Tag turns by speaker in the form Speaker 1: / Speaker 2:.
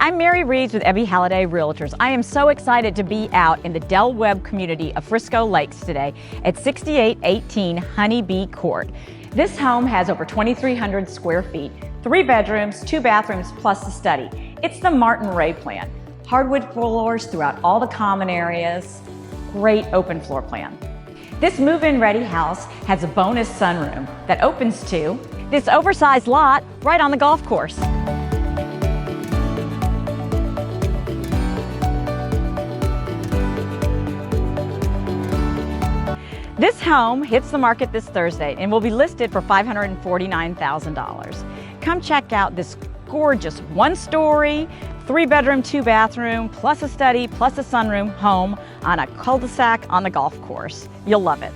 Speaker 1: I'm Mary Reeves with Ebby Halliday Realtors. I am so excited to be out in the Del Webb community of Frisco Lakes today at 6818 Honeybee Court. This home has over 2,300 square feet, 3 bedrooms, 2 bathrooms, plus a study. It's the Martin Ray plan. Hardwood floors throughout all the common areas, great open floor plan. This move-in ready house has a bonus sunroom that opens to this oversized lot right on the golf course. This home hits the market this Thursday and will be listed for $549,000. Come check out this gorgeous 1-story, 3-bedroom, 2-bathroom, plus a study, plus a sunroom home on a cul-de-sac on the golf course. You'll love it.